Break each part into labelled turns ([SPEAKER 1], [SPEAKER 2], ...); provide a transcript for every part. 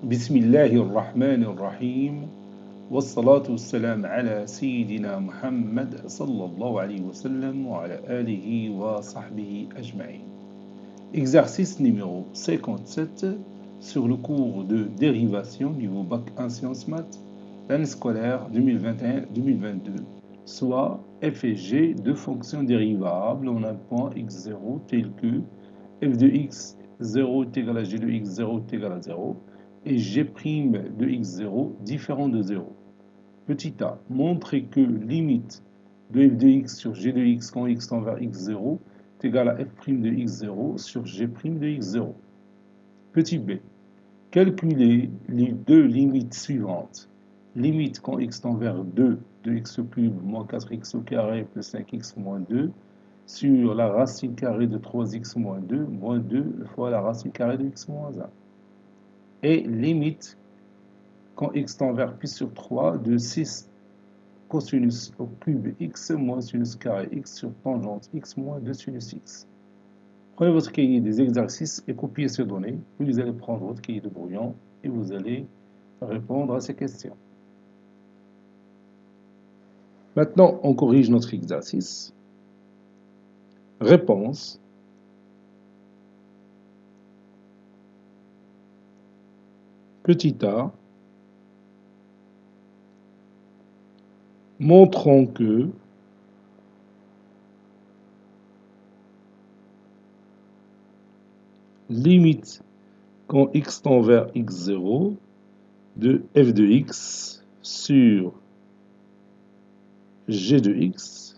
[SPEAKER 1] بسم الله الرحمن الرحيم والصلاة والسلام على سيدنا محمد صلى الله عليه وسلم وعلى آله وصحبه أجمعين. Exercice numéro 57 sur le cours de dérivation niveau bac 1 sciences maths, l'année scolaire 2021-2022, soit f et g de fonctions dérivables en un point x0 tel que f de x0 est égal à g de x0 est égal à 0 et g' de x0 différent de 0. Petit a, montrer que limite de f de x sur g de x quand x tend vers x0 est égal à f' de x0 sur g' de x0. Petit b, calculer les deux limites suivantes. Limite quand x tend vers 2 de x au cube moins 4x au carré plus 5x moins 2 sur la racine carrée de 3x moins 2 fois la racine carrée de x moins 1. Et limite quand x tend vers pi sur 3 de 6 cosinus au cube x moins sinus carré x sur tangente x moins 2 sinus x. Prenez votre cahier des exercices et copiez ces données, puis vous allez prendre votre cahier de brouillon et vous allez répondre à ces questions. Maintenant, on corrige notre exercice. Réponse. Petit a. Montrons que limite quand x tend vers x0 de f de x sur g de x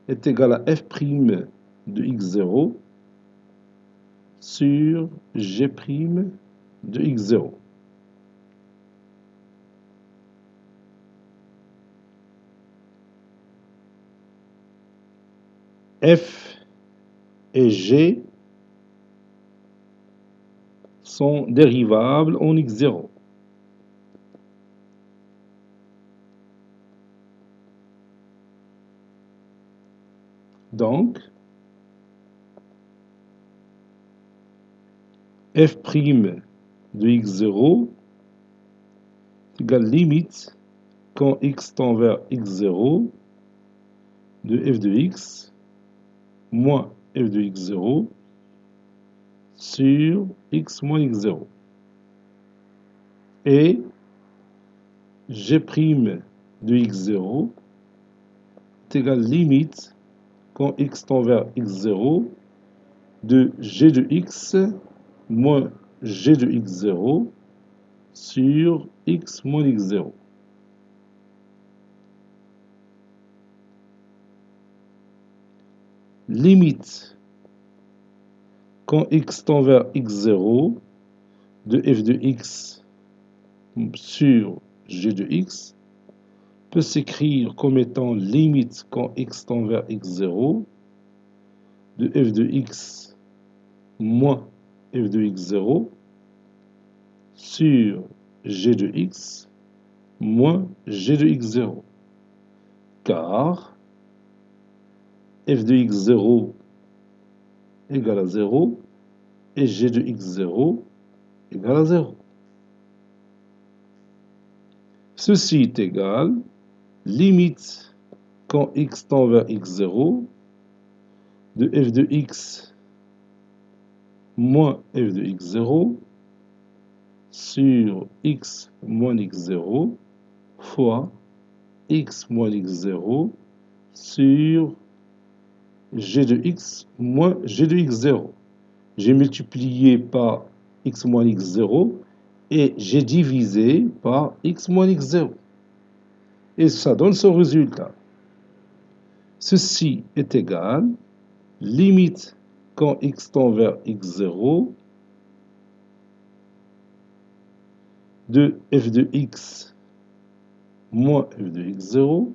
[SPEAKER 1] est égal à f' de x0 sur g' de x0. F et g sont dérivables en x0. Donc, f' de x0 égale limite quand x tend vers x0 de f de x moins f de x0 sur x moins x0. Et g' de x0 est égal limite quand x tend vers x0 de g de x moins g de x0 sur x moins x0. Limite quand x tend vers x0 de f de x sur g de x peut s'écrire comme étant limite quand x tend vers x0 de f de x moins f de x0 sur g de x moins g de x0, car f de x0 égale à 0 et g de x0 égale à 0. Ceci est égal, limite quand x tend vers x0 de f de x moins f de x0 sur x moins x0 fois x moins x0 sur g de x moins g de x0. J'ai multiplié par x moins x0 et j'ai divisé par x moins x0. Et ça donne ce résultat. Ceci est égal, limite quand x tend vers x0 de f de x moins f de x0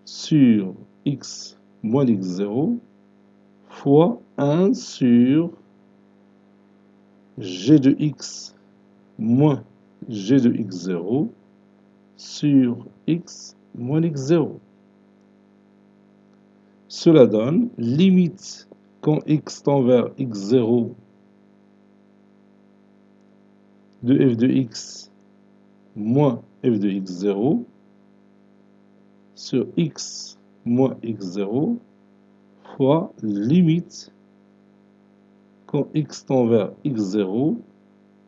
[SPEAKER 1] sur x moins x0 fois 1 sur g de x moins g de x0 sur x moins x0. Cela donne limite quand x tend vers x0 de f de x moins f de x0 sur x moins x0 fois limite quand x tend vers x0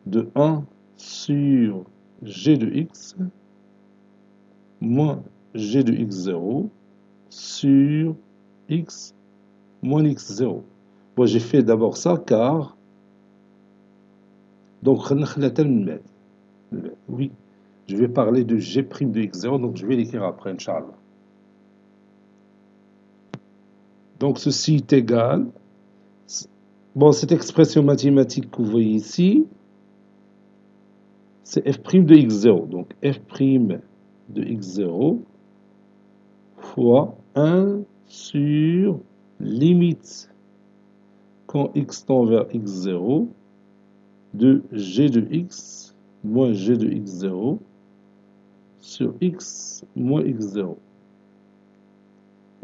[SPEAKER 1] de 1 sur g de x moins g de x0 sur x moins x0. Bon, j'ai fait d'abord ça car donc oui, je vais parler de g' de x0, donc je vais l'écrire après, Inch'Allah. Donc ceci est égal. Bon, cette expression mathématique que vous voyez ici, c'est f' de x0. Donc f' de x0 fois 1 sur limite quand x tend vers x0 de g de x moins g de x0 sur x moins x0.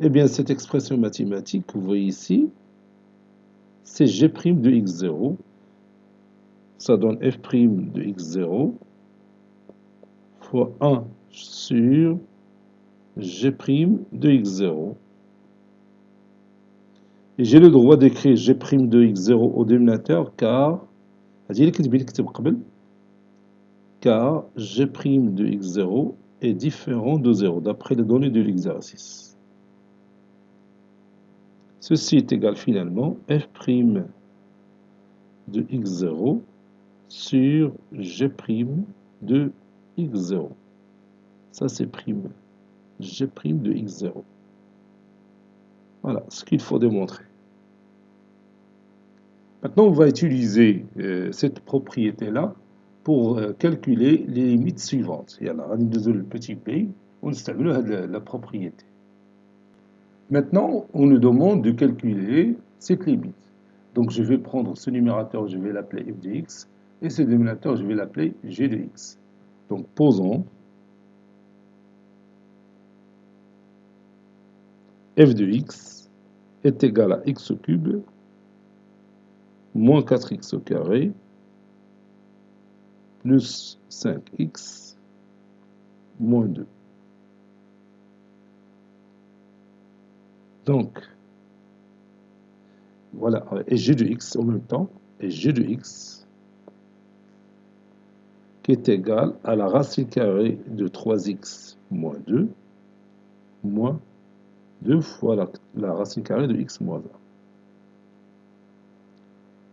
[SPEAKER 1] Eh bien, cette expression mathématique que vous voyez ici, c'est g' de x0. Ça donne f' de x0 fois 1 sur g' de x0. Et j'ai le droit d'écrire g' de x0 au dénominateur car g' de x0 est différent de 0 d'après les données de l'exercice. Ceci est égal finalement f' de x0 sur g' de x0. Ça c'est prime. G' de x0. Voilà ce qu'il faut démontrer. Maintenant, on va utiliser cette propriété-là pour calculer les limites suivantes. يلا غادي ندوزو للبتي b ونستعملوا هذه la propriété. Maintenant, on nous demande de calculer cette limite. Donc, je vais prendre ce numérateur, je vais l'appeler f de x, et ce dénominateur, je vais l'appeler g de x. Donc, posons f de x est égal à x au cube moins 4x au carré plus 5x moins 2. Donc, voilà, et g de x en même temps, et g de x qui est égal à la racine carrée de 3x moins 2 moins 2 fois la racine carrée de x moins 1.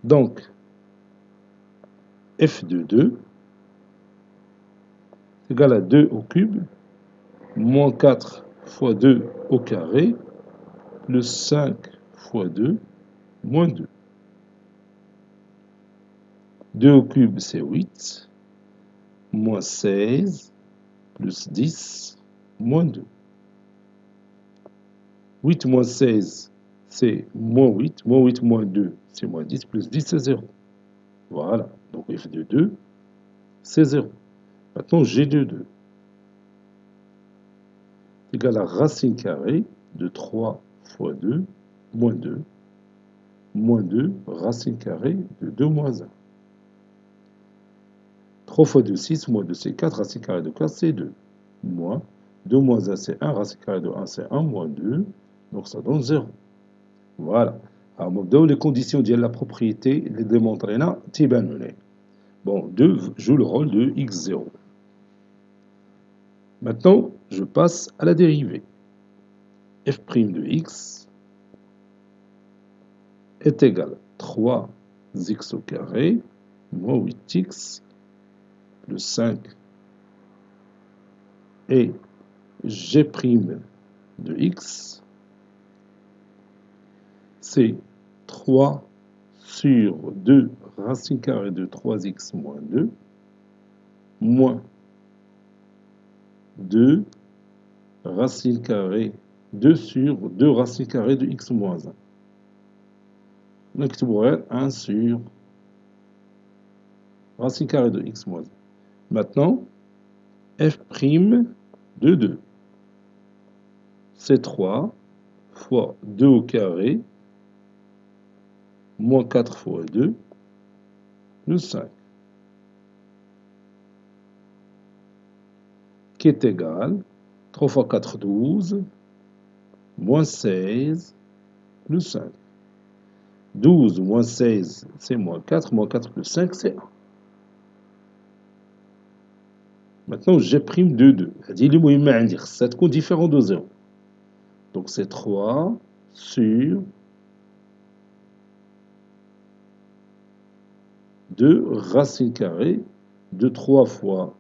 [SPEAKER 1] Donc, f de 2 est égal à 2 au cube moins 4 fois 2 au carré plus 5 fois 2 moins 2. 2 au cube, c'est 8, moins 16, plus 10, moins 2. 8 moins 16, c'est moins 8, moins 2, c'est moins 10, plus 10, c'est 0. Voilà, donc f de 2, c'est 0. Maintenant, g de 2 égale à racine carrée de 3 fois 2, moins 2, racine carrée de 2 moins 1. 3 fois 2, 6, moins 2, c'est 4, racine carrée de 4, c'est 2. Moins 2 moins 1, c'est 1, racine carrée de 1, c'est 1, moins 2, donc ça donne 0. Voilà. Alors, on les conditions de la propriété, les démontrer là, bon, 2 joue le rôle de x0. Maintenant, je passe à la dérivée. f' de x est égal à 3x au carré moins 8x plus 5 et g' de x, c'est 3 sur 2 racine carrée de 3x moins 2 moins 2 racine carrée 2 sur 2 racine carrée de x moins 1. Donc, 1 sur racine carrée de x moins 1. Maintenant, f' de 2, c'est 3 fois 2 au carré moins 4 fois 2 plus 5. qui est égal 3 fois 4, 12, moins 16, plus 5. 12 moins 16, c'est moins 4 plus 5, c'est 1. Maintenant, j'ai prime de 2. C'est-à-dire, ça compte différent de 0. Donc, c'est 3 sur 2 racine carrée de 3 fois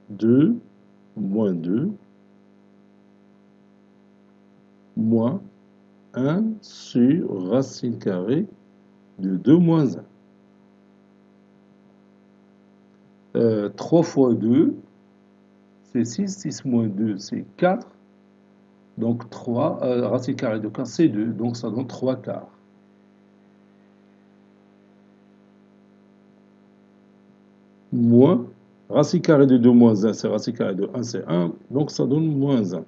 [SPEAKER 1] 2 moins 2 moins 1 sur racine carrée de 2 moins 1. 3 fois 2, c'est 6. 6 moins 2, c'est 4. Donc 3, racine carrée de 4, c'est 2. Donc ça donne 3 quarts. Moins, racine carrée de 2 moins 1, c'est racine carrée de 1, c'est 1. Donc ça donne moins 1.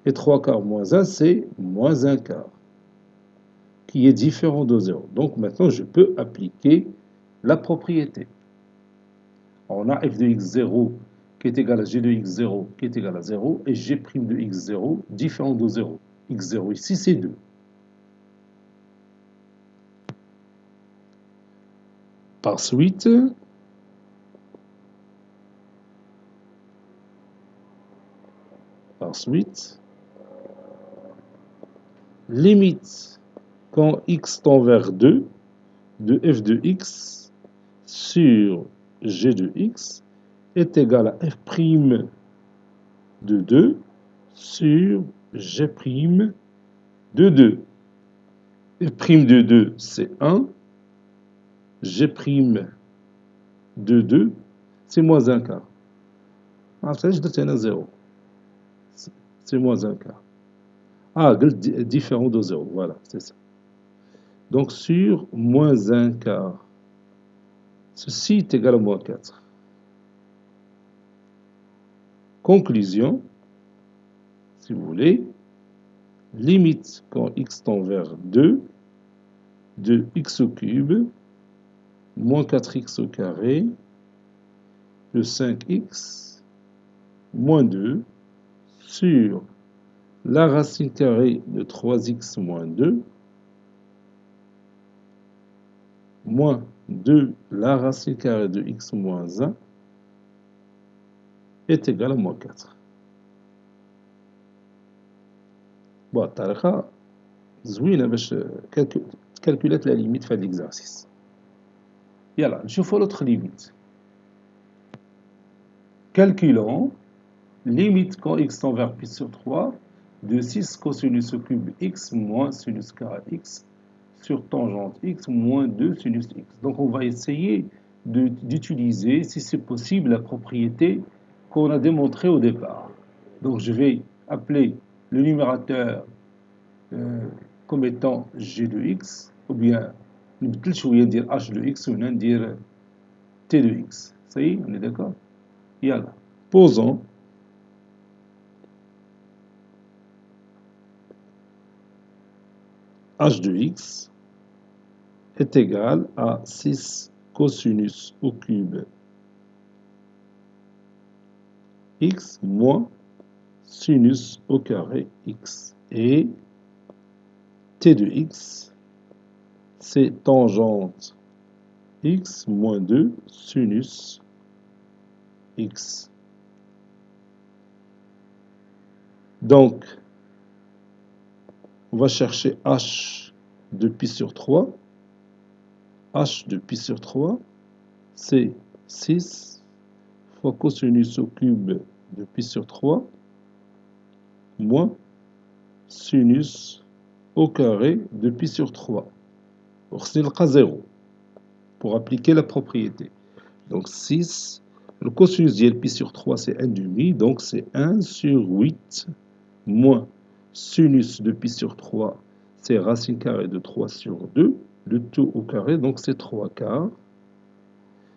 [SPEAKER 1] Et 3 quarts moins 1, c'est moins 1 quart, qui est différent de 0. Donc maintenant, je peux appliquer la propriété. On a f de x0 qui est égal à g de x0 qui est égal à 0 et g' de x0 différent de 0. x0 ici, c'est 2. Par suite, limite quand x tend vers 2 de f de x sur g de x est égal à f' de 2 sur g' de 2. F' de 2, c'est 1. G' de 2, c'est moins 1 quart. Ça, je donne à 0. C'est moins 1 quart. Ah, différent de 0. Voilà, c'est ça. Donc, sur moins 1 quart, ceci est égal à moins 4. Conclusion, si vous voulez, limite quand x tend vers 2 de x au cube moins 4x au carré de 5x moins 2 sur la racine carrée de 3x moins 2 moins 2 la racine carrée de x moins 1 est égal à moins 4. Bon, الطريقة زوينة باش تكالكولات la limite في هذا l'exercice. يلا نشوفوا l'autre limite. Calculons limite quand x tend vers pi sur 3 de 6 cosinus au cube x moins sinus carré x sur tangente x moins 2 sinus x. Donc on va essayer d'utiliser, si c'est possible, la propriété qu'on a démontrée au départ. Donc je vais appeler le numérateur comme étant g de x, ou bien نبدل شوية ندير h de x وهنا ندير t de x. Ça y est, on est d'accord? يلا. Posons h de x est égal à 6 cosinus au cube x moins sinus au carré x. Et t de x, c'est tangente x moins 2 sinus x. Donc, on va chercher h de pi sur 3. H de pi sur 3, c'est 6 fois cosinus au cube de pi sur 3 moins sinus au carré de pi sur 3. C'est le cas 0 pour appliquer la propriété. Donc 6, le cosinus de pi sur 3, c'est 1 demi, donc c'est 1 sur 8 moins sinus de pi sur 3, c'est racine carrée de 3 sur 2, le tout au carré, donc c'est 3 quarts.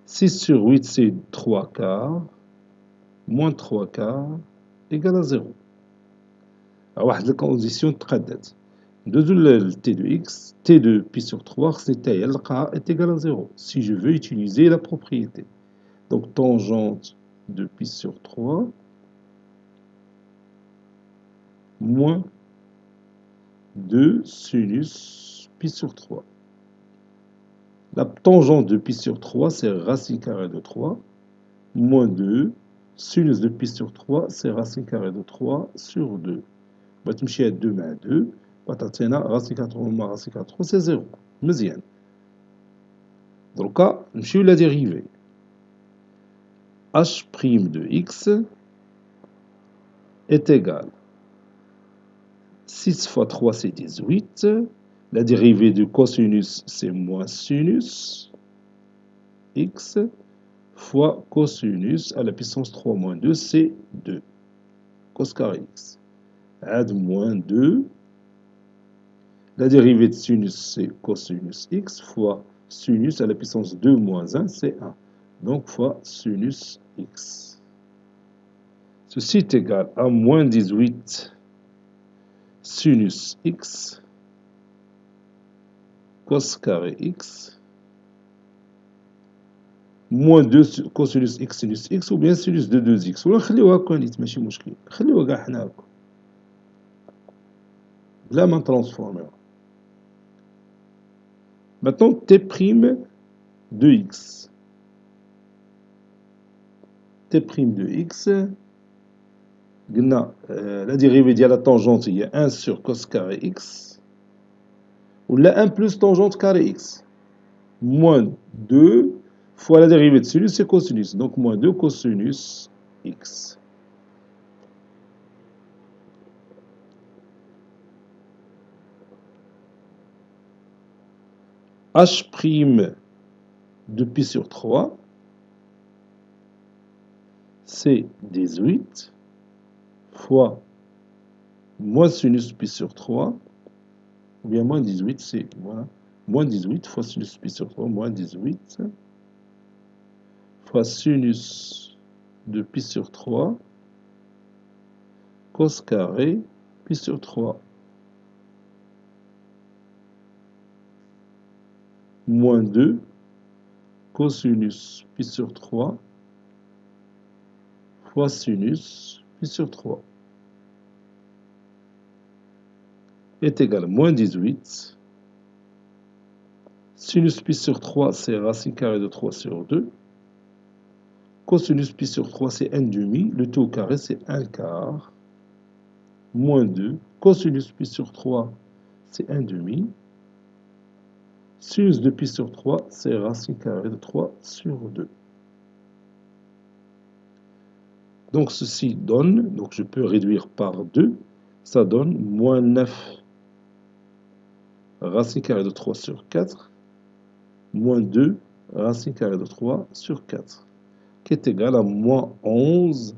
[SPEAKER 1] 6 sur 8, c'est 3 quarts, moins 3 quarts, égale à 0. Alors, la condition تقادت. Le t de x, t de pi sur 3, c'est est égal à 0, si je veux utiliser la propriété. Donc, tangente de pi sur 3 moins 2 sinus pi sur 3. La tangente de pi sur 3, c'est racine carrée de 3, moins 2, sinus de pi sur 3, c'est racine carrée de 3 sur 2. بتمشي 2 مع 2 بتعطينا racine 4 moins racine 4 c'est 0. مزيان. دروكا نمشيو لا dérivée. h' de x est égal 6 fois 3 c'est 18. La dérivée du cosinus c'est moins sinus x fois cosinus à la puissance 3 moins 2 c'est 2. Cos carré x. Add moins 2. La dérivée de sinus c'est cosinus x fois sinus à la puissance 2 moins 1 c'est 1. Donc fois sinus x. Ceci est égal à moins 18 sinus x cos carré x moins 2 cosinus x sinus x ou bien sinus de 2x. ولا نخليوها هكا نيت ماشي مشكل. نخليوها كاع حنا هكا. بلا ما نترانسفورميوها. Maintenant t' de x. T' de x. La dérivée de la tangente, il y a 1 sur cos carré x. Ou la 1 plus tangente carré x. Moins 2 fois la dérivée de sinus, c'est cosinus. Donc moins 2 cosinus x. h' de pi sur 3, c'est 18 fois moins sinus pi sur 3, ou bien moins 18, c'est moins 18 fois sinus pi sur 3, moins 18 fois sinus de pi sur 3, cos carré pi sur 3. Moins 2 cosinus pi sur 3 fois sinus pi sur 3 est égal à moins 18. Sinus pi sur 3, c'est racine carrée de 3 sur 2. Cosinus pi sur 3, c'est 1 demi. Le tout au carré, c'est 1 quart. Moins 2. Cosinus pi sur 3, c'est 1 demi. Sinus de pi sur 3, c'est racine carrée de 3 sur 2. Donc ceci donne, donc je peux réduire par 2, ça donne moins 9 racine carrée de 3 sur 4, moins 2 racine carrée de 3 sur 4, qui est égal à moins 11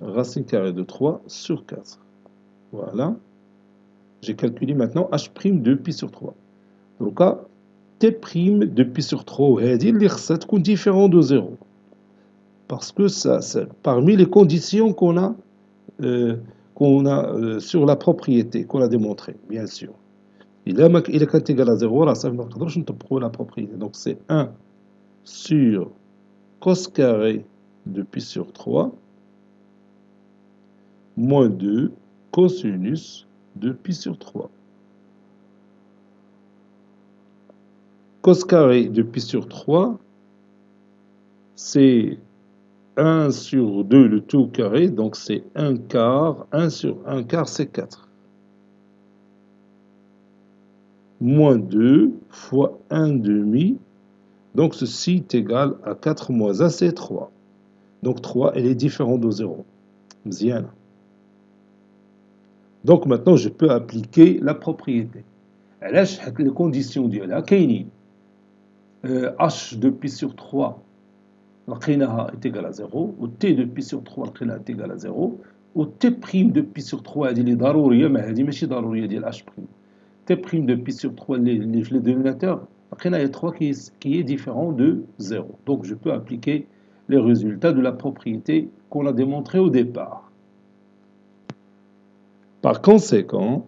[SPEAKER 1] racine carrée de 3 sur 4. Voilà. J'ai calculé maintenant h' de pi sur 3. Donc, t' de pi sur 3, c'est différent de 0. Parce que c'est parmi les conditions qu'on a, sur la propriété, qu'on a démontré, bien sûr. Il est égal à 0, ça veut dire que la propriété. Donc c'est 1 sur cos carré de pi sur 3 moins 2 cosinus de pi sur 3. Cos carré de pi sur 3, c'est 1 sur 2 le tout carré, donc c'est 1 quart. 1 sur 1 quart, c'est 4. Moins 2 fois 1 demi. Donc ceci est égal à 4 moins 1, c'est 3. Donc 3, elle est différente de 0. Mziana. Donc maintenant, je peux appliquer la propriété. Les conditions ديالها كاينين. h de pi sur 3 لقيناها est égal à 0 و t de pi sur 3 لقيناها est égal à 0 و t' de pi sur 3 هذه اللي ضروريه ما هذه ماشي ضروريه ديال h'. t' de pi sur 3 اللي في le dénominateur لقينا il y a 3 qui est différent de 0. Donc je peux appliquer les résultats de la propriété qu'on a démontré au départ. Par conséquent,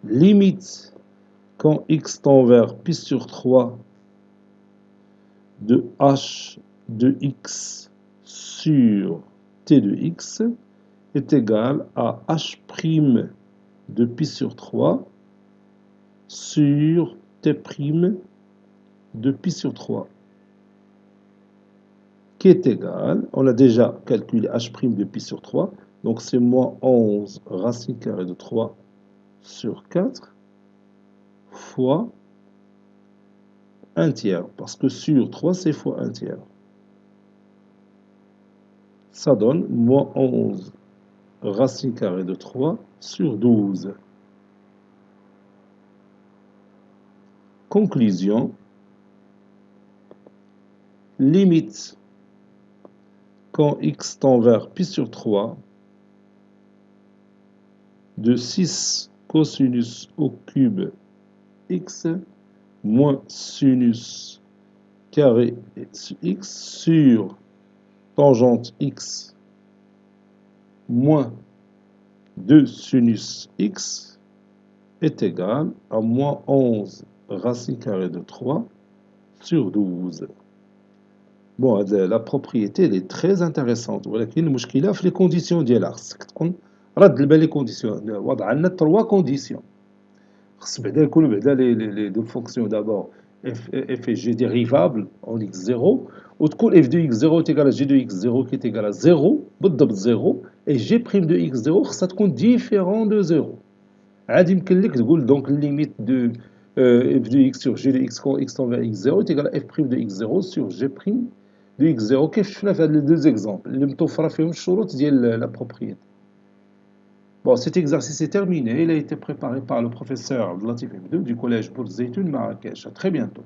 [SPEAKER 1] limite quand x tend vers pi sur 3 de h de x sur t de x est égal à h' de pi sur 3 sur t' de pi sur 3, qui est égal, on a déjà calculé h' de pi sur 3, donc c'est moins 11 racine carrée de 3 sur 4 fois 1 tiers, parce que sur 3 c'est fois 1 tiers. Ça donne moins 11 racine carrée de 3 sur 12. Conclusion, limite quand x tend vers pi sur 3 de 6 cosinus au cube x moins sinus carré x sur tangente x moins 2 sinus x est égal à moins 11 racine carrée de 3 sur 12. Bon, la propriété elle est très intéressante, ولكن المشكلة في les conditions ديالها. خصك تكون رد البال les conditions. وضع لنا 3 conditions. خص بعدا يكونوا بعدا les deux fonctions d'abord f et g dérivables en x0 وتكون f de x0 est égal à g de x0 qui est égal à 0 بالضبط 0 et g' de x0 خصها تكون différent de 0. عاد يمكن لك تقول donc limite de f de x sur g de x quand x tend vers x0 est égal à f' de x0 sur g' de x0 كيف شفنا في هاد les deux exemples اللي متوفرة فيهم الشروط ديال la propriété. Bon, cet exercice est terminé. Il a été préparé par le professeur Abdelatif Hebdou du collège Bourg Zeytoun Marrakech. À très bientôt.